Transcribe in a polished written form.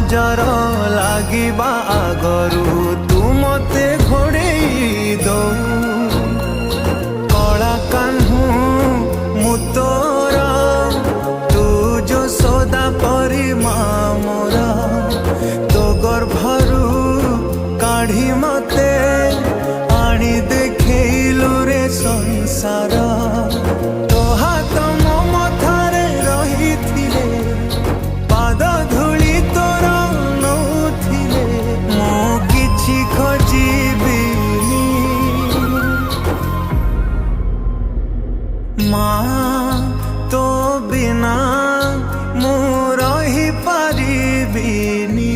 नजर लागिबा आगरू तू मते घोड़ेई दो कला कान्हू मु तोरा तू जो सदा परी मोरा तो गर्भरू काढ़ी मते आनी देखैलु रे संसार तो हाथ मो मथारे रही थिले पाद धूली तोर नौथिले मो किछि खोजिबिनी माँ तो बिना मु रही पारिबिनी।